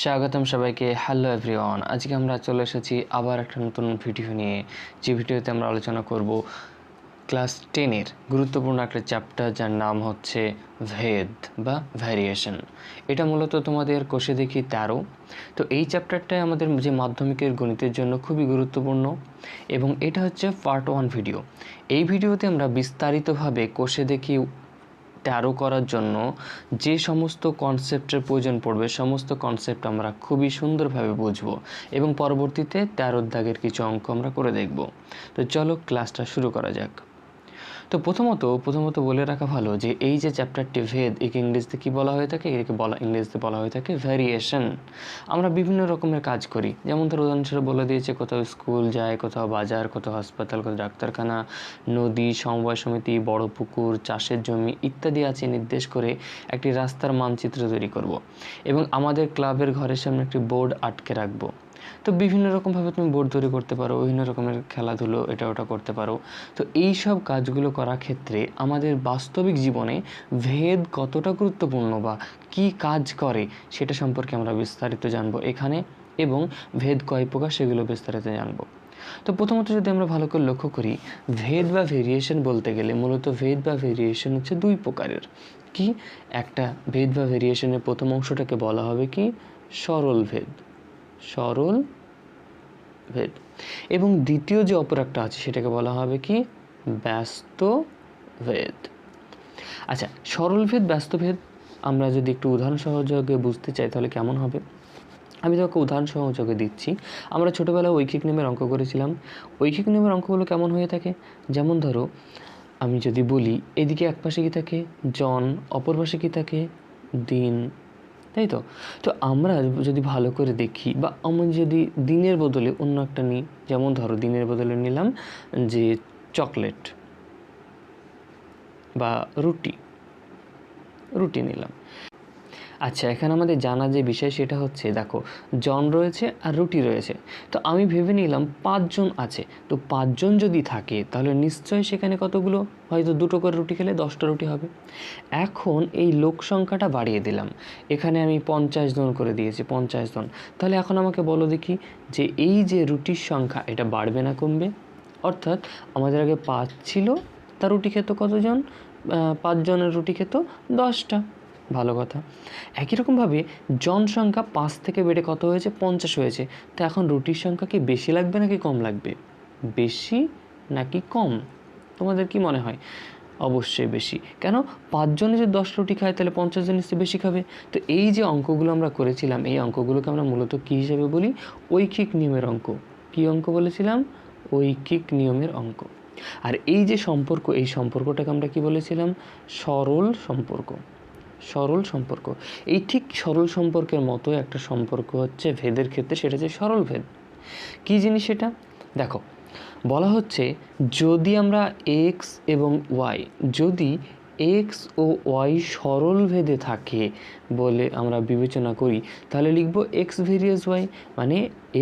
স্বাগতম সবাইকে। Hello everyone, আজকে আমরা চলে এসেছি আবার একটা নতুন ভিডিও নিয়ে। যে ভিডিওতে আমরা আলোচনা করব ক্লাস 10-এর গুরুত্বপূর্ণ একটা চ্যাপ্টার, যার নাম হচ্ছে ভেদ বা ভ্যারিয়েশন। এটা মূলত তোমাদের কোষে দেখি 13। তো এই চ্যাপ্টারটাই আমাদের যে মাধ্যমিকের গণিতের জন্য খুবই গুরুত্বপূর্ণ এবং এটা হচ্ছে পার্ট 1 ভিডিও। এই ভিডিওতে আমরা বিস্তারিতভাবে কোষে দেখি 13 করার জন্য যে সমস্ত কনসেপ্টের প্রয়োজন পড়বে সমস্ত কনসেপ্ট আমরা খুবই সুন্দরভাবে বুঝব এবং পরবর্তীতে 13 দাগের কিছু অঙ্ক আমরা করে দেখব। তো চলো ক্লাসটা শুরু করা যাক। তো প্রথমত বলে রাখা ভালো যে এই যে চ্যাপ্টারটি ভেদ, একে ইংরেজিতে কী বলা হয়ে থাকে? ইংরেজিতে বলা হয়ে থাকে ভ্যারিয়েশন। আমরা বিভিন্ন রকমের কাজ করি, যেমন ধর উদাহরণস্বরূপ বলে দিয়েছে কোথাও স্কুল যায়, কোথাও বাজার, কোথাও হাসপাতাল, কোথাও ডাক্তারখানা, নদী, সমবায় সমিতি, বড় পুকুর, চাষের জমি ইত্যাদি আছে নির্দেশ করে একটি রাস্তার মানচিত্র তৈরি করব এবং আমাদের ক্লাবের ঘরের সামনে একটি বোর্ড আটকে রাখবো। তো বিভিন্ন রকমভাবে তুমি বোর্ড তৈরি করতে পারো, বিভিন্ন রকমের খেলাধুলো এটা ওটা করতে পারো। তো এই সব কাজগুলো করার ক্ষেত্রে আমাদের বাস্তবিক জীবনে ভেদ কতটা গুরুত্বপূর্ণ বা কি কাজ করে সেটা সম্পর্কে আমরা বিস্তারিত জানবো এখানে, এবং ভেদ কয় প্রকার সেগুলো বিস্তারিত জানবো। তো প্রথমত যদি আমরা ভালো করে লক্ষ্য করি, ভেদ বা ভেরিয়েশন বলতে গেলে মূলত ভেদ বা ভেরিয়েশন হচ্ছে দুই প্রকারের। কি একটা ভেদ বা ভেরিয়েশনের প্রথম অংশটাকে বলা হবে কি সরল ভেদ, সরল ভেদ, এবং দ্বিতীয় যে অপর একটা আছে সেটাকে বলা হবে কি ব্যস্ত ভেদ। আচ্ছা, সরল ভেদ ব্যস্ত ভেদ আমরা যদি একটু উদাহরণ সহযোগে বুঝতে চাই তাহলে কেমন হবে? আমি তোমাকে উদাহরণ সহযোগে দিচ্ছি। আমরা ছোটোবেলায় ঐকিক নিয়মের অঙ্ক করেছিলাম। ঐকিক নিয়মের অঙ্কগুলো কেমন হয়ে থাকে? যেমন ধরো আমি যদি বলি এদিকে এক পাশে কী থাকে জন, অপর পাশে কী থাকে দিন, তাই তো? তো আমরা যদি ভালো করে দেখি বা আমরা যদি দিনের বদলে অন্য একটা নিই, যেমন ধরো দিনের বদলে নিলাম যে চকলেট বা রুটি নিলাম। আচ্ছা, এখানে আমাদের জানা যে বিষয় সেটা হচ্ছে, দেখো জন রয়েছে আর রুটি রয়েছে। তো আমি ভেবে নিলাম 5 জন আছে। তো 5 জন যদি থাকে তাহলে নিশ্চয়ই সেখানে কতগুলো, হয়তো 2টো করে রুটি খেলে 10টা রুটি হবে। এখন এই লোক সংখ্যাটা বাড়িয়ে দিলাম, এখানে আমি 50 জন করে দিয়েছি, 50 জন। তাহলে এখন আমাকে বলো দেখি যে এই যে রুটির সংখ্যা এটা বাড়বে না কমবে? অর্থাৎ আমাদের আগে 5 ছিল, তার রুটি খেত কতজন? 5 জনের রুটি খেত 10টা। ভালো কথা। একই রকমভাবে জনসংখ্যা 5 থেকে বেড়ে কত হয়েছে? 50 হয়েছে। তো এখন রুটির সংখ্যা কি বেশি লাগবে নাকি কম লাগবে? বেশি নাকি কম? তোমাদের কি মনে হয়? অবশ্যই বেশি। কেন? 5 জনে যদি 10 রুটি খায় তাহলে 50 জন নিশ্চয়ই বেশি খাবে। তো এই যে অঙ্কগুলো আমরা করেছিলাম, এই অঙ্কগুলোকে আমরা মূলত কী হিসেবে বলি? ঐকিক নিয়মের অঙ্ক। কী অঙ্ক বলেছিলাম? ঐকিক নিয়মের অঙ্ক। আর এই যে সম্পর্ক, এই সম্পর্কটাকে আমরা কি বলেছিলাম? সরল সম্পর্ক। সরল সম্পর্ক। এই ঠিক সরল সম্পর্কের মতো একটা সম্পর্ক হচ্ছে ভেদের ক্ষেত্রে, সেটা হচ্ছে সরল ভেদ। কী জিনিস সেটা? দেখো বলা হচ্ছে যদি আমরা এক্স এবং ওয়াই, যদি এক্স ও ওয়াই সরল ভেদে থাকে বলে আমরা বিবেচনা করি, তাহলে লিখব এক্স ভেরিয়াস ওয়াই, মানে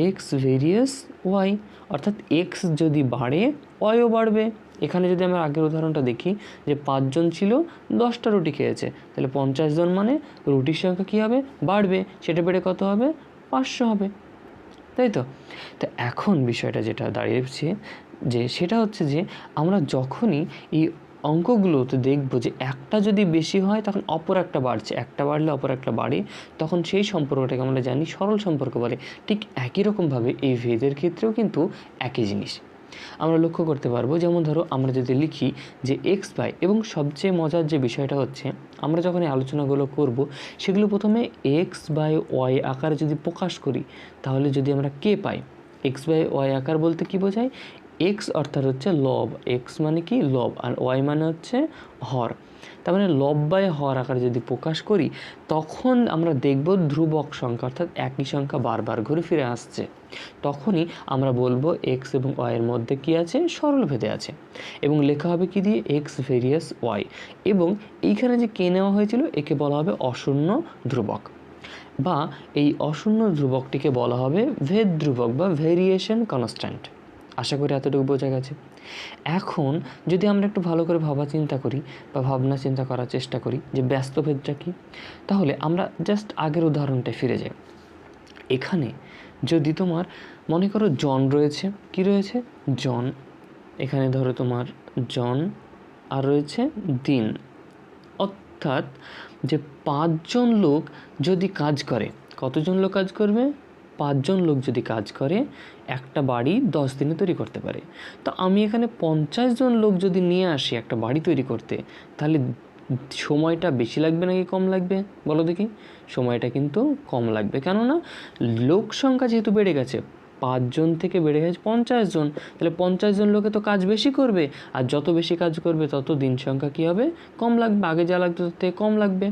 এক্স ভেরিয়াস ওয়াই। অর্থাৎ এক্স যদি বাড়ে ওয়াইও বাড়বে। এখানে যদি আমরা আগের উদাহরণটা দেখি যে 5 জন ছিল, 10টা রুটি খেয়েছে, তাহলে 50 জন মানে রুটির সংখ্যা কী হবে? বাড়বে। সেটা বেড়ে কত হবে? 500 হবে, তাই তো? তো এখন বিষয়টা যেটা দাঁড়িয়েছে যে সেটা হচ্ছে যে আমরা যখনই এই অঙ্কগুলোতে দেখব যে একটা যদি বেশি হয় তখন অপর একটা বাড়ছে, একটা বাড়লে অপর একটা বাড়ে, তখন সেই সম্পর্কটাকে আমরা জানি সরল সম্পর্ক বলে। ঠিক একই রকমভাবে এই ভেদের ক্ষেত্রেও কিন্তু একই জিনিস আমরা লক্ষ্য করতে পারবো। যেমন ধরো আমরা যদি লিখি যে এক্স বাই, এবং সবচেয়ে মজার যে বিষয়টা হচ্ছে আমরা যখন এই আলোচনাগুলো করব সেগুলো প্রথমে এক্স বাই ওয়াই আকারে যদি প্রকাশ করি, তাহলে যদি আমরা কে পাই? এক্স বাই ওয়াই আকার বলতে কি বোঝায়? এক্স অর্থাৎ হচ্ছে লব, এক্স মানে কি লব, আর ওয়াই মানে হচ্ছে হর। তার মানে লব বাই হর আকারে যদি প্রকাশ করি, তখন আমরা দেখব ধ্রুবক সংখ্যা, অর্থাৎ একই সংখ্যা বারবার ঘুরে ফিরে আসছে। তখনই আমরা বলবো এক্স এবং ওয়াইয়ের মধ্যে কি আছে? সরল ভেদে আছে। এবং লেখা হবে কি দিয়ে? X various Y. এবং এইখানে যে কে নেওয়া হয়েছিল একে বলা হবে অশূন্য ধ্রুবক, বা এই অশূন্য ধ্রুবকটিকে বলা হবে ভেদ ধ্রুবক বা ভেরিয়েশন কনস্ট্যান্ট। আশা করি এতটুকু বোঝা গেছে। এখন যদি আমরা একটু ভালো করে ভাবনা চিন্তা করার চেষ্টা করি যে ব্যস্ত ভেদটা কী, তাহলে আমরা জাস্ট আগের উদাহরণটা ফিরে যাই। এখানে যদি তোমার মনে করো জন রয়েছে, কি রয়েছে, জন, এখানে ধরো তোমার জন, আর রয়েছে দিন, অর্থাৎ যে 5 জন লোক যদি কাজ করে, কতজন লোক কাজ করবে, 5 জন লোক যদি কাজ করে একটা বাড়ি 10 দিনে তৈরি করতে পারে। তো আমি এখানে 50 জন লোক যদি নিয়ে আসি একটা বাড়ি তৈরি করতে, তাহলে সময়টা বেশি লাগবে নাকি কম লাগবে বলো দেখি? সময়টা কিন্তু কম লাগবে, কেননা লোক সংখ্যা যেহেতু বেড়ে গেছে, 5 জন থেকে বেড়ে গেছে 50 জন, তাহলে 50 জন লোকে তো কাজ বেশি করবে, আর যত বেশি কাজ করবে তত দিন সংখ্যা কী হবে, কম লাগবে, আগে যা লাগতো তার থেকে কম লাগবে।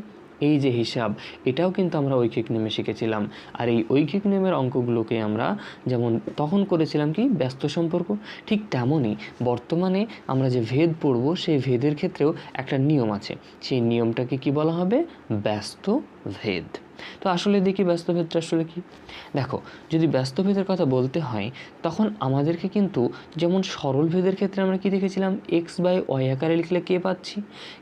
এই যে হিসাব, এটাও কিন্তু আমরা ঐকিক নিয়মে শিখেছিলাম। আর এই ঐকিক নিয়মের অঙ্কগুলোকে আমরা যেমন তখন করেছিলাম কি ব্যস্ত সম্পর্ক, ঠিক তেমনই বর্তমানে আমরা যে ভেদ পড়ব সেই ভেদের ক্ষেত্রেও একটা নিয়ম আছে, সেই নিয়মটাকে কি বলা হবে, ব্যস্ত ভেদ। তো আসলে দেখি ব্যস্ত ভেদটা আসলে কি। দেখো, যদি ব্যস্ত ভেদের কথা বলতে হয় তখন আমাদেরকে কিন্তু যেমন সরল ভেদের ক্ষেত্রে আমরা কি দেখেছিলাম, এক্স বাই ওয়াই আকারে লিখলে কে পাচ্ছি,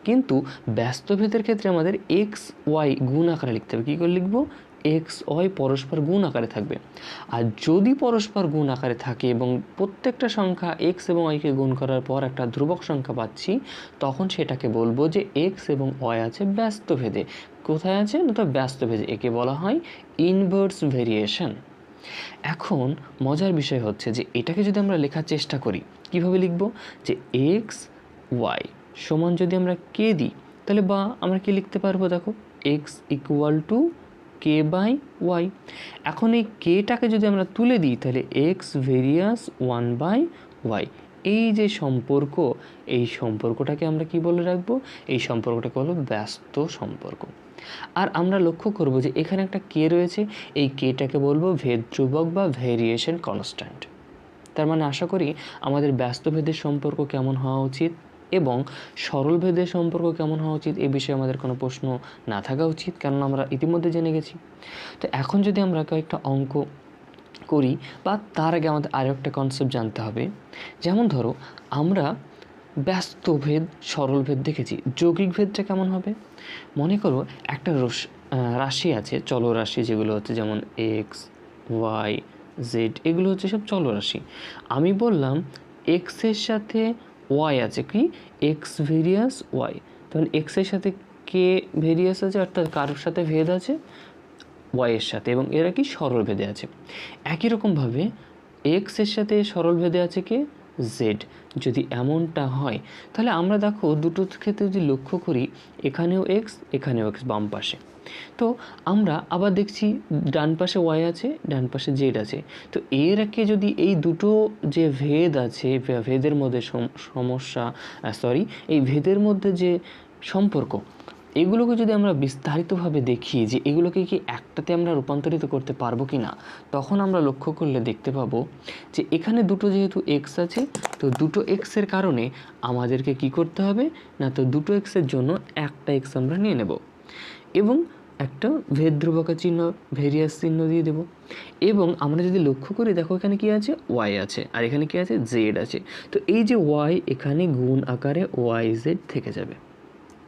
কিন্তু ব্যস্ত ভেদের ক্ষেত্রে আমাদের এক্স ওয়াই গুণ আকারে লিখতে হবে। কী করে লিখবো, এক্স ওয়াই পরস্পর গুণ আকারে থাকবে। আর যদি পরস্পর গুণ আকারে থাকে এবং প্রত্যেকটা সংখ্যা এক্স এবং ওয়াইকে গুণ করার পর একটা ধ্রুবক সংখ্যা পাচ্ছি, তখন সেটাকে বলবো যে এক্স এবং ওয়াই আছে ব্যস্ত ভেদে। কোথায় আছে না, তো ব্যস্ত ভেদে। একে বলা হয় ইনভার্স ভেরিয়েশন। এখন মজার বিষয় হচ্ছে যে এটাকে যদি আমরা লেখার চেষ্টা করি, কিভাবে লিখব, যে এক্স ওয়াই সমান যদি আমরা কে দিই, তাহলে বা আমরা কি লিখতে পারবো, দেখো X equal to K by Y. এখন এই কেটাকে যদি আমরা তুলে দিই, তাহলে এক্স ভেরিয়াস 1 বাই ওয়াই। এই যে সম্পর্ক, এই সম্পর্কটাকে আমরা কি বলে রাখবো, এই সম্পর্কটাকে বলবো ব্যস্ত সম্পর্ক। আর আমরা লক্ষ্য করব যে এখানে একটা কে রয়েছে, এই কেটাকে বলবো ভেদ ধ্রুবক বা ভেরিয়েশন কনস্ট্যান্ট। তার মানে আশা করি আমাদের ব্যস্ত ভেদের সম্পর্ক কেমন হওয়া উচিত এবং সরল ভেদের সম্পর্ক কেমন হওয়া উচিত, এ বিষয়ে আমাদের কোনো প্রশ্ন না থাকা উচিত, কারণ আমরা ইতিমধ্যে জেনে গেছি। তো এখন যদি আমরা কয়েকটা অঙ্ক করি, বা তার আগে আমাদের আরও একটা কনসেপ্ট জানতে হবে। যেমন ধরো আমরা ব্যস্ত ভেদ, সরল ভেদ দেখেছি, যৌগিক ভেদটা কেমন হবে। মনে করো একটা রাশি আছে, চলরাশি, যেগুলো হচ্ছে যেমন এক্স ওয়াই জেড, এগুলো হচ্ছে সব চলরাশি। আমি বললাম এক্সের সাথে ওয়াই আছে, কি এক্স ভেরিয়াস ওয়াই, তাহলে এক্সের সাথে কে ভেরিয়াস আছে, অর্থাৎ কারোর সাথে ভেদ আছে ওয়াইয়ের সাথে, এবং এরা কি সরল ভেদে আছে। একই রকমভাবে এক্সের সাথে সরল ভেদে আছে কে, জেড। যদি এমনটা হয় তাহলে আমরা দেখো দুটোর ক্ষেত্রে যদি লক্ষ্য করি, এখানেও এক্স এখানেও এক্স বাম পাশে। তো আমরা আবার দেখছি ডান পাশে ওয়াই আছে, ডান পাশে জেড আছে। তো এরকে যদি এই দুটো যে ভেদ আছে, ভেদের মধ্যে এই ভেদের মধ্যে যে সম্পর্ক, এগুলোকে যদি আমরা বিস্তারিতভাবে দেখি যে এগুলোকে কি একটাতে আমরা রূপান্তরিত করতে পারবো কি না, তখন আমরা লক্ষ্য করলে দেখতে পাবো যে এখানে দুটো যেহেতু এক্স আছে, তো দুটো এক্সের কারণে আমাদেরকে কি করতে হবে না, তো দুটো এক্সের জন্য একটা এক্স আমরা নিয়ে নেব এবং একটা ভেদ ধ্রুবকের চিহ্ন, ভেরিয়াস চিহ্ন দিয়ে দেব। এবং আমরা যদি লক্ষ্য করি, দেখো এখানে কি আছে, ওয়াই আছে, আর এখানে কি আছে, জেড আছে। তো এই যে ওয়াই এখানে গুণ আকারে ওয়াই জেড থেকে যাবে।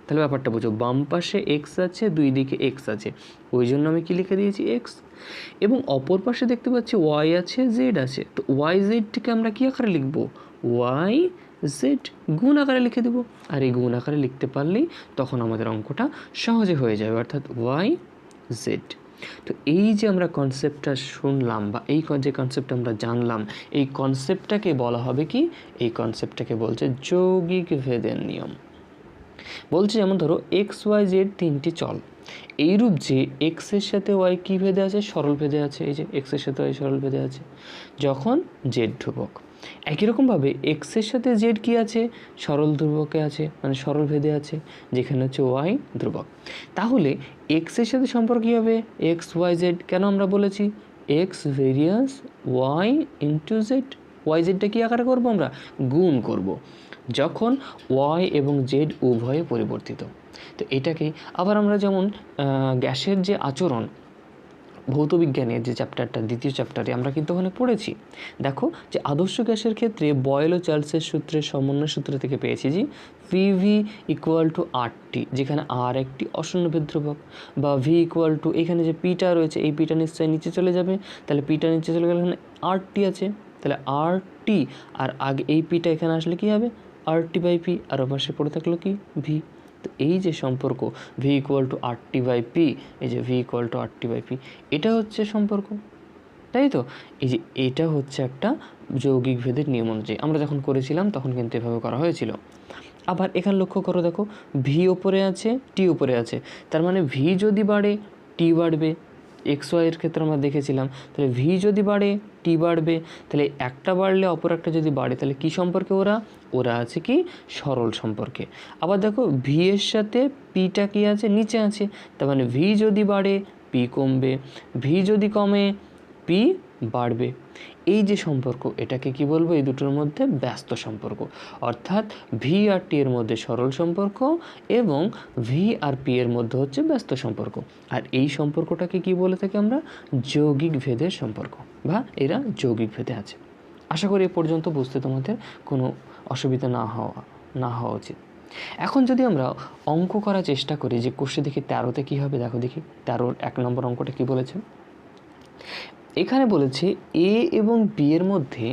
তাহলে ব্যাপারটা বুঝো, বাম পাশে এক্স আছে, দুই দিকে এক্স আছে, ওই জন্য আমি কি লিখে দিয়েছি এক্স। এবং অপর পাশে দেখতে পাচ্ছি ওয়াই আছে, জেড আছে, তো ওয়াই জেডটিকে আমরা কি আকারে লিখব, ওয়াই জেড গুণ আকারে লিখে দেবো। আর এই গুণ আকারে লিখতে পারলেই তখন আমাদের অঙ্কটা সহজে হয়ে যাবে, অর্থাৎ ওয়াই জেড। তো এই যে আমরা কনসেপ্টটা শুনলাম, বা এই যে কনসেপ্ট আমরা জানলাম, এই কনসেপ্টটাকে বলা হবে কি, এই কনসেপ্টটাকে বলছে যৌগিক ভেদের নিয়ম। বলছে যেমন ধরো এক্স ওয়াই জেড তিনটি চল, এইরূপ যে এক্সের সাথে ওয়াই কী ভেদে আছে, সরল ভেদে আছে। এই যে এক্সের সাথে ওয়াই সরল ভেদে আছে যখন জেড ধ্রুবক। একই রকমভাবে এক্সের সাথে জেড কি আছে, সরল ধ্রুবকে আছে, মানে সরল ভেদে আছে, যেখানে হচ্ছে ওয়াই ধ্রুবক। তাহলে এক্সের সাথে সম্পর্ক কী হবে, এক্স ওয়াই জেড। কেন আমরা বলেছি X various Y into Z, Y জেডটা কী আকারে করবো, আমরা গুণ করব যখন ওয়াই এবং জেড উভয়ে পরিবর্তিত। তো এটাকে আবার আমরা যেমন গ্যাসের যে আচরণ, ভৌতবিজ্ঞানের যে চ্যাপ্টারটা, দ্বিতীয় চ্যাপ্টারে আমরা কিন্তু ওখানে পড়েছি। দেখো যে আদর্শ গ্যাসের ক্ষেত্রে বয়েল ও চার্লসের সূত্রের সমন্বয় সূত্র থেকে পেয়েছি যে পিভি ইকুয়াল টু আরটি, যেখানে আর একটি অশূন্যভেদ ধ্রুবক, বা ভি ইকুয়াল টু এখানে যে পিটা রয়েছে এই পিটা নিশ্চয়ই নিচে চলে যাবে, তাহলে পিটা নিচে চলে গেলে এখানে আরটি আছে, তাহলে আরটি আর আগে এই পিটা এখানে আসলে কী হবে আরটি বাই পি, আর পাশে পড়ে থাকলো কি ভি। তো এই যে সম্পর্ক V equal to RT by P, এই যে V equal to RT by P, এটা হচ্ছে সম্পর্ক, তাই তো? এই যে এটা হচ্ছে একটা যৌগিক ভেদের নিয়ম অনুযায়ী আমরা যখন করেছিলাম তখন কিন্তু এভাবে করা হয়েছিল। আবার এখানে লক্ষ্য করো, দেখো ভি ওপরে আছে, টি ওপরে আছে, তার মানে ভি যদি বাড়ে টি বাড়বে। এক্স ওয়াইয়ের ক্ষেত্রে আমরা দেখেছিলাম, তাহলে ভি যদি বাড়ে টি বাড়বে, তাহলে একটা বাড়লে অপর একটা যদি বাড়ে তাহলে কী সম্পর্কে ওরা ওরা আছে কি সরল সম্পর্কে। আবার দেখো ভি এর সাথে পিটা কি আছে নিচে আছে, তার মানে ভি যদি বাড়ে পি কমবে, ভি যদি কমে পি বাড়বে। এই যে সম্পর্ক এটাকে কি বলবো, এই দুটোর মধ্যে ব্যস্ত সম্পর্ক, অর্থাৎ ভি আর টি এর মধ্যে সরল সম্পর্ক এবং ভি আর পি এর মধ্যে হচ্ছে ব্যস্ত সম্পর্ক। আর এই সম্পর্কটাকে কি বলে থাকি আমরা যৌগিক ভেদের সম্পর্ক, বা এরা যৌগিক ভেদে আছে। আশা করি এ পর্যন্ত বুঝতে তোমাদের কোনো অসুবিধা না হওয়া উচিত। এখন যদি আমরা অঙ্ক করার চেষ্টা করি যে কোষে দেখি 13তে কী হবে, দেখো দেখি 13 1 নম্বর অঙ্কটা কি বলেছে। এখানে বলেছে এ এবং বি এর মধ্যে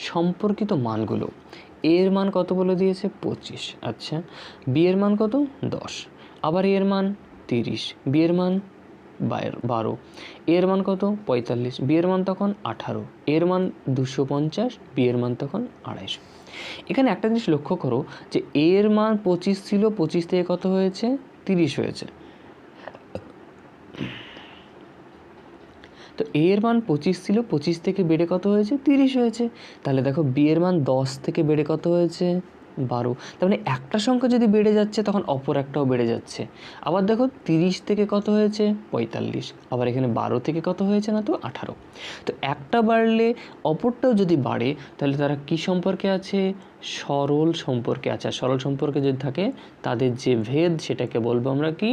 সম্পর্কিত মানগুলো, এর মান কত বলে দিয়েছে 25, আচ্ছা বি এর মান কত 10, আবার এর মান 30, বি এর মান 12, এর মান কত 45, বি এর মান তখন 18, এর মান 250, বি এর মান তখন 250। এখানে একটা জিনিস লক্ষ্য করো যে এর মান 25 ছিল, 25 থেকে কত হয়েছে 30 হয়েছে, তো এর মান 25 ছিল, 25 থেকে বেড়ে কত হয়েছে 30 হয়েছে। তাহলে দেখো বি এর মান 10 থেকে বেড়ে কত হয়েছে 12, তার মানে একটা সংখ্যা যদি বেড়ে যাচ্ছে তখন অপর একটাও বেড়ে যাচ্ছে। আবার দেখো 30 থেকে কত হয়েছে 45, আবার এখানে 12 থেকে কত হয়েছে না তো 18। তো একটা বাড়লে অপরটাও যদি বাড়ে তাহলে তারা কি সম্পর্কে আছে সরল সম্পর্কে আছে। আর সরল সম্পর্কে যদি থাকে তাদের যে ভেদ সেটাকে বলবো আমরা কি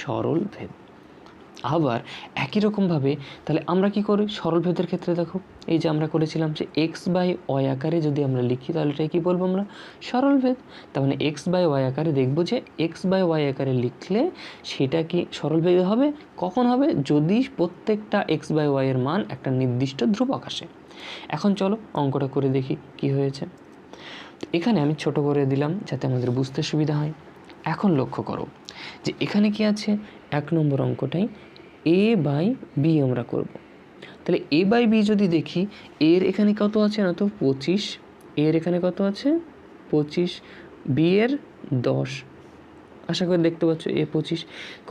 সরল ভেদ। আবার একই রকমভাবে তাহলে আমরা কি করি সরল ভেদের ক্ষেত্রে, দেখো এই যে আমরা করেছিলাম যে এক্স বাই ওয়াই আকারে যদি আমরা লিখি তাহলে এটাই কী বলবো আমরা সরল ভেদ। তার মানে এক্স বাই ওয়াই আকারে দেখবো যে এক্স বাই ওয়াই আকারে লিখলে সেটা কি সরল ভেদ হবে। কখন হবে, যদি প্রত্যেকটা এক্স বাই ওয়াই এর মান একটা নির্দিষ্ট ধ্রুবক আসে। এখন চলো অঙ্কটা করে দেখি কি হয়েছে। এখানে আমি ছোট করে দিলাম যাতে আমাদের বুঝতে সুবিধা হয়। এখন লক্ষ্য করো যে এখানে কি আছে 1 নম্বর অঙ্কটাই এ বাই বি আমরা করব। তাহলে এ বাই বি যদি দেখি এর এখানে কত আছে না তো 25, এর এখানে কত আছে 25, বি এর 10, আশা করি দেখতে পাচ্ছ এ 25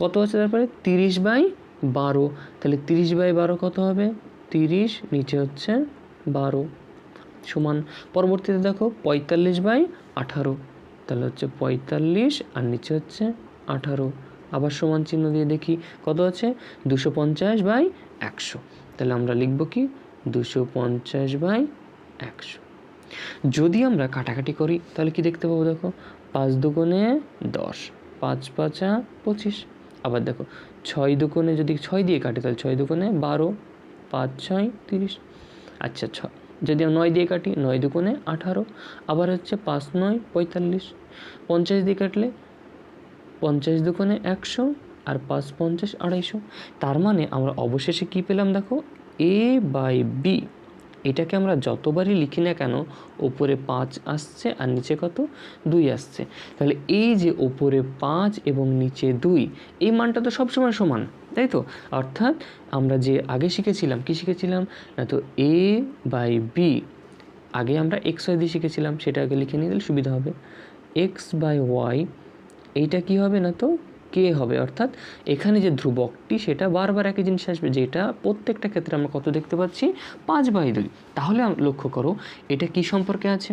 কত আছে, তারপরে 30/12, তাহলে 30/12 কত হবে 30, নিচে হচ্ছে 12 সমান। পরবর্তীতে দেখো 45/18, তাহলে হচ্ছে 45 আর নিচে হচ্ছে 18, আবার সমান চিহ্ন দিয়ে দেখি কত আছে 250/100, তাহলে আমরা লিখব কি 250/100। যদি আমরা কাটাকাটি করি তাহলে কি দেখতে পাবো, দেখো 5 দুগুণে 10, 5 5 25, আবার দেখো 6 দুগুণে যদি 6 দিয়ে কাটি তাহলে 6 দুগুণে 12, 5 6 30, আচ্ছা 6 যদি 9 দিয়ে কাটি 9 দুগুণে 18, আবার হচ্ছে 5 9 45, 50 দিয়ে কাটলে 50 দুগুণে 100 আর 5 50 250। তার মানে আমরা অবশেষে কি পেলাম, দেখো এ বাই বি এটাকে আমরা যতবারই লিখি না কেন ওপরে 5 আসছে আর নিচে কত 2 আসছে। তাহলে এই যে ওপরে 5 এবং নিচে 2 এই মানটা তো সবসময় সমান, তাই তো। অর্থাৎ আমরা যে আগে শিখেছিলাম কি শিখেছিলাম না তো এ বাই বি, আগে আমরা এক্স ওয়াই দিয়ে শিখেছিলাম সেটা আগে লিখে নিয়ে দিলে সুবিধা হবে। এক্স বাই ওয়াই এইটা কি হবে না তো কে হবে, অর্থাৎ এখানে যে ধ্রুবকটি সেটা বারবার একই জিনিস আসবে, যেটা প্রত্যেকটা ক্ষেত্রে আমরা কত দেখতে পাচ্ছি 5/2। তাহলে লক্ষ্য করো এটা কি সম্পর্কে আছে,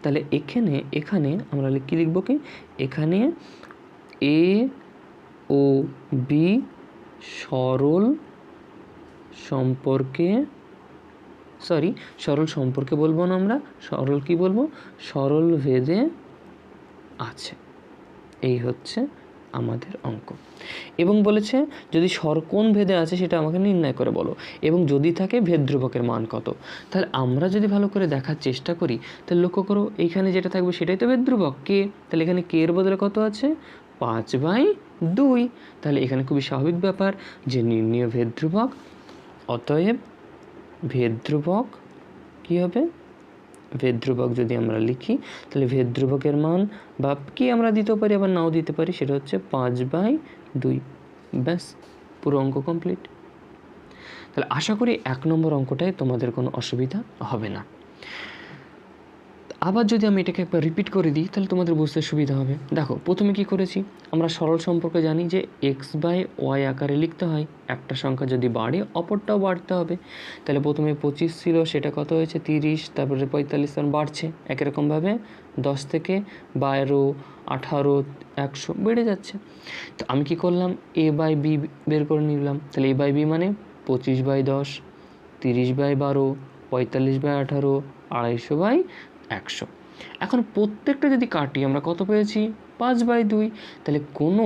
তাহলে এখানে আমরা কি লিখব কি এখানে এ ও বি সরল সম্পর্কে বলবো না আমরা, সরল কি বলবো সরল ভেদে আছে। এই হচ্ছে আমাদের অঙ্ক। এবং বলেছে যদি স্বর কোন ভেদে আছে সেটা আমাকে নির্ণয় করে বলো, এবং যদি থাকে ভেদ ধ্রুবকের মান কত। তাহলে আমরা যদি ভালো করে দেখার চেষ্টা করি তাহলে লক্ষ্য করো এইখানে যেটা থাকবে সেটাই তো ভেদ ধ্রুবক কে। তাহলে এখানে কে এর বদলে কত আছে 5/2। তাহলে এখানে খুবই স্বাভাবিক ব্যাপার যে নির্ণয় ভেদ ধ্রুবক, অতএব ভেদ ধ্রুবক কী হবে, ভেদ ধ্রুবক যদি আমরা লিখি তাহলে ভেদ ধ্রুবকের মান বা কি আমরা দিতে পারি আবার নাও দিতে পারি, সেটা হচ্ছে 5/2। ব্যাস, পুরো অঙ্ক কমপ্লিট। তাহলে আশা করি 1 নম্বর অঙ্কটায় তোমাদের কোনো অসুবিধা হবে না। আবার যদি আমি এটাকে একবার রিপিট করে দিই তাহলে তোমাদের বুঝতে সুবিধা হবে। দেখো প্রথমে কি করেছি, আমরা সরল সম্পর্কে জানি যে x/y আকারে লিখতে হয়, একটা সংখ্যা যদি বাড়ে অপরটাও বাড়তে হবে। তাহলে প্রথমে 25 ছিল, সেটা কত হয়েছে 30, তারপরে 45 তখন বাড়ছে। একই রকমভাবে 10 থেকে 12, 18, 100 বেড়ে যাচ্ছে। তো আমি কি করলাম, a/b বের করে নিলাম। তাহলে a/b মানে 25/10, 30/12, 45/18, 250/100। এখন প্রত্যেকটা যদি কাটি আমরা কত পেয়েছি 5/2। তাহলে কোনো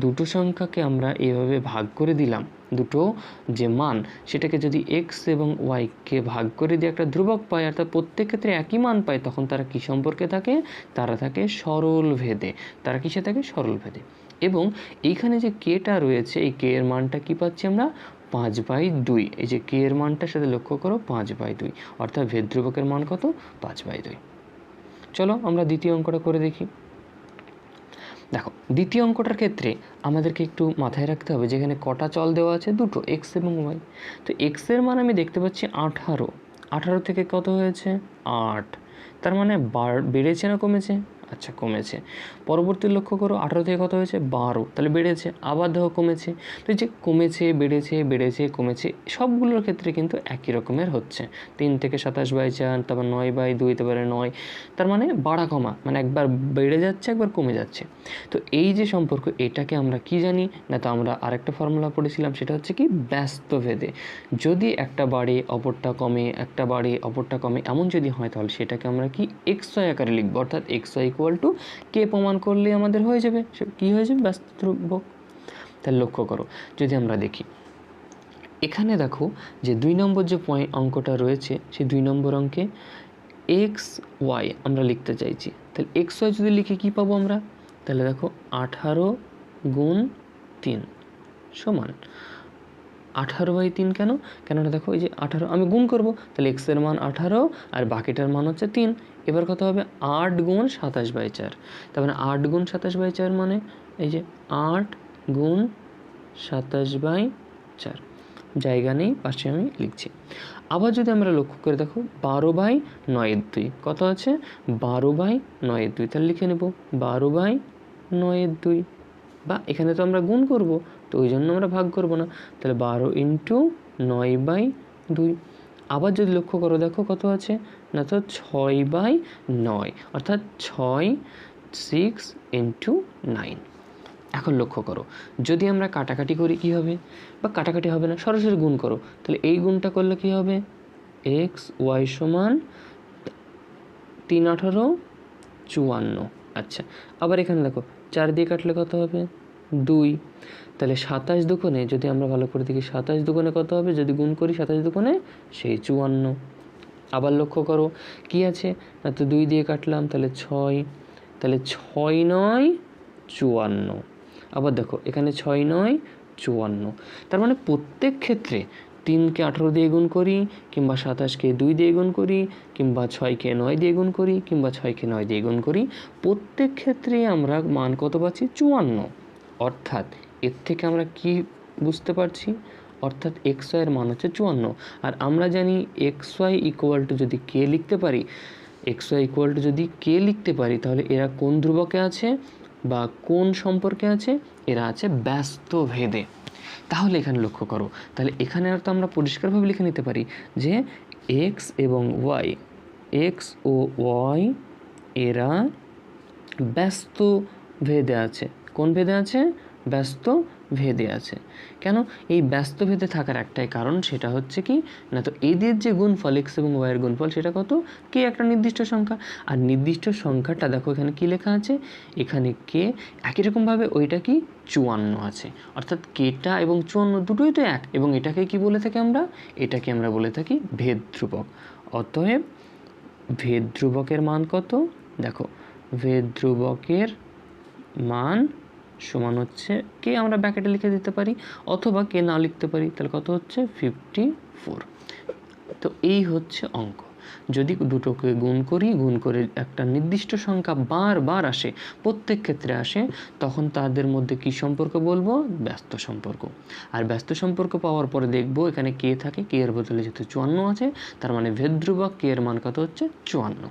দুটো সংখ্যাকে আমরা এভাবে ভাগ করে দিলাম, দুটো যে মান সেটাকে যদি x এবং y-কে ভাগ করে দিয়ে একটা ধ্রুবক পাই, অর্থাৎ প্রত্যেক ক্ষেত্রে একই মান পাই, তখন তারা কী সম্পর্কে থাকে, তারা থাকে সরল ভেদে। তারা কিসে থাকে, সরল ভেদে। এবং এইখানে যে কেটা রয়েছে, এই কে এর মানটা কি পাচ্ছি আমরা 5/2। এই যে কে এর মানটার সাথে লক্ষ্য করো 5/2, অর্থাৎ ভেদ ধ্রুবকের মান কত 5/2। চলো আমরা দ্বিতীয় অঙ্কটা করে দেখি। দেখো দ্বিতীয় অঙ্কটার ক্ষেত্রে আমাদেরকে একটু মাথায় রাখতে হবে যেখানে কটা চল দেওয়া আছে, দুটো, x এবং y। তো x এর মান আমি দেখতে পাচ্ছি 18, 18 থেকে কত হয়েছে 8, তার মানে বেড়েছে না কমেছে, আচ্ছা কমেছে। পরবর্তী লক্ষ্য করো 18 থেকে কত হয়েছে 12, তাহলে বেড়েছে। আবার দেখো কমেছে। তো এই যে কমেছে, বেড়েছে, বেড়েছে, কমেছে, সবগুলোর ক্ষেত্রে কিন্তু একই রকমের হচ্ছে। 3 থেকে 27/4, তারপর 9/2, তারপরে 9, তার মানে বাড়া কমা, মানে একবার বেড়ে যাচ্ছে একবার কমে যাচ্ছে। তো এই যে সম্পর্ক, এটাকে আমরা কি জানি না, তো আমরা আরেকটা ফর্মুলা পড়েছিলাম, সেটা হচ্ছে কি ব্যস্ত ভেদে। যদি একটা বাড়ে অপরটা কমে, একটা বাড়ে অপরটা কমে, এমন যদি হয় তাহলে সেটাকে আমরা কি xy আকারে লিখবো, অর্থাৎ xy = কে প্রমাণ করলে আমাদের হয়ে যাবে, কি হয়ে যাবে ব্যস্ত ধ্রুবক। তাহলে লক্ষ্য করো যদি আমরা দেখি এখানে দেখো যে 2 নম্বর যে অঙ্কটা রয়েছে, সেই 2 নম্বর অঙ্কে xy আমরা লিখতে চাইছি। তাহলে xy যদি লিখে কি পাবো আমরা, তাহলে দেখো 18 গুণ 3 সমান 18/3। কেননা দেখো এই যে 18 আমি গুণ করব, তাহলে x এর মান 18 আর বাকিটার মান হচ্ছে 3। এবার কত হবে 8 গুণ 27/4, তার মানে 8 গুণ 27/4 মানে এই যে 8 গুণ 27/4, জায়গা নেই পাশে আমি লিখছি। আবার যদি আমরা লক্ষ্য করে দেখো 12/9, কত আছে 12/9, তাহলে লিখে নেব 12/9, বা এখানে তো আমরা গুণ করব, তো ওই জন্য আমরা ভাগ করব না, তাহলে 12 × 9/2। আবার যদি লক্ষ্য করো দেখো কত আছে না, তো 6/9, অর্থাৎ 6, 6 × 9। এখন লক্ষ্য করো যদি আমরা কাটাকাটি করি কি হবে, বা কাটাকাটি হবে না, সরাসরি গুণ করো, তাহলে এই গুণটা করলে কি হবে xy সমান 3 18 54। আচ্ছা আবার এখানে দেখো 4 দিয়ে কাটলে কত হবে 2, তাহলে 27 দুগুণে যদি আমরা ভালো করে দেখি 27 দুগুণে কত হবে, যদি গুণ করি 27 দুগুণে সেই 54। আবার লক্ষ্য করো কি আছে না, তো 2 দিয়ে কাটলাম তাহলে 6, তাহলে 6 9 54। আবার দেখো এখানে 6 9 54, তার মানে প্রত্যেক ক্ষেত্রে 3কে 18 দিয়ে গুণ করি, কিংবা 27কে 2 দিয়ে গুণ করি, কিংবা 6কে 9 দিয়ে গুণ করি, কিংবা 6কে 9 দিয়ে গুণ করি, প্রত্যেক ক্ষেত্রে আমরা মান কত পাচ্ছি 54। অর্থাৎ এর থেকে আমরা কি বুঝতে পারছি, অর্থাৎ xy এর মান হচ্ছে 54। আর আমরা জানি xy = যদি কে লিখতে পারি, xy = যদি কে লিখতে পারি, তাহলে এরা কোন ধ্রুবকে আছে বা কোন সম্পর্কে আছে, এরা আছে ব্যস্ত ভেদে। তাহলে এখানে লক্ষ্য করো, তাহলে এখানে আর তো আমরা পরিষ্কারভাবে লিখে নিতে পারি যে x এবং y, x ও y এরা ব্যস্ত ভেদে আছে। কোন ভেদে আছে, ব্যস্ত ভেদে আছে। কেন? এই ব্যস্ত ভেদে থাকার একটাই কারণ, সেটা হচ্ছে কি না, তো এদের যে গুণফল x এবং y এর গুণফল সেটা কত, কে একটা নির্দিষ্ট সংখ্যা। আর নির্দিষ্ট সংখ্যাটা দেখো এখানে কি লেখা আছে, এখানে কে, একই রকমভাবে ওইটা কি 54 আছে, অর্থাৎ কেটা এবং 54 দুটোই তো এক, এবং এটাকে কি বলে থাকি আমরা, এটাকে আমরা বলে থাকি ভেদ ধ্রুবক। অতএব ভেদ ধ্রুবকের মান কত, দেখো ভেদ ধ্রুবকের মান সমান হচ্ছে, কে আমরা ব্র্যাকেটে লিখে দিতে পারি, অথবা কে না লিখতে পারি, তাহলে কত হচ্ছে 54। তো এই হচ্ছে অঙ্ক। যদি দুটোকে গুণ করি, গুণ করে একটা নির্দিষ্ট সংখ্যা বারবার আসে, প্রত্যেক ক্ষেত্রে আসে, তখন তাদের মধ্যে কি সম্পর্ক বলবো, ব্যস্ত সম্পর্ক। আর ব্যস্ত সম্পর্ক পাওয়ার পরে দেখবো এখানে কে থাকে, কে এর বদলে যেহেতু 54 আছে, তার মানে ভেদ ধ্রুবক কে এর মান কত হচ্ছে 54।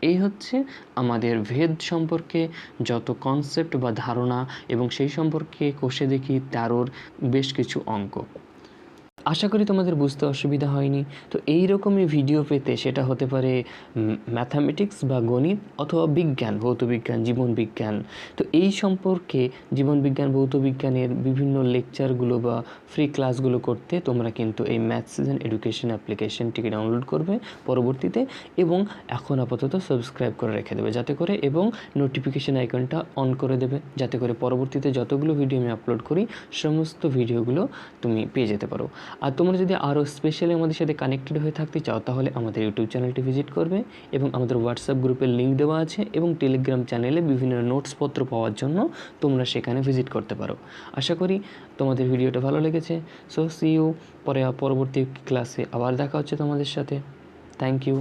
এই হচ্ছে আমাদের ভেদ সম্পর্কে যত কনসেপ্ট বা ধারণা, এবং সেই সম্পর্কে কষে দেখি 13 বেশ কিছু অঙ্ক। আশা করি তোমাদের বুঝতে অসুবিধা হয়নি। তো এই রকমই ভিডিও পেতে, সেটা হতে পারে ম্যাথামেটিক্স বা গণিত, অথবা বিজ্ঞান, ভৌতবিজ্ঞান, জীবনবিজ্ঞান, তো এই সম্পর্কে জীবনবিজ্ঞান, ভৌতবিজ্ঞানের বিভিন্ন লেকচারগুলো বা ফ্রি ক্লাসগুলো করতে তোমরা কিন্তু এই ম্যাথ সিজন এডুকেশন অ্যাপ্লিকেশনটিকে ডাউনলোড করবে পরবর্তীতে, এবং এখন আপাতত সাবস্ক্রাইব করে রেখে দেবে যাতে করে, এবং নোটিফিকেশান আইকনটা অন করে দেবে যাতে করে পরবর্তীতে যতগুলো ভিডিও আমি আপলোড করি সমস্ত ভিডিওগুলো তুমি পেয়ে যেতে পারো। আর তোমরা যদি আরও স্পেশালি আমাদের সাথে কানেক্টেড হয়ে থাকতে চাও, তাহলে আমাদের ইউটিউব চ্যানেলটি ভিজিট করবে, এবং আমাদের হোয়াটসঅ্যাপ গ্রুপের লিঙ্ক দেওয়া আছে, এবং টেলিগ্রাম চ্যানেলে বিভিন্ন নোটসপত্র পাওয়ার জন্য তোমরা সেখানে ভিজিট করতে পারো। আশা করি তোমাদের ভিডিওটা ভালো লেগেছে। সো সি ইউ, পরবর্তী ক্লাসে আবার দেখা হচ্ছে তোমাদের সাথে। Thank you.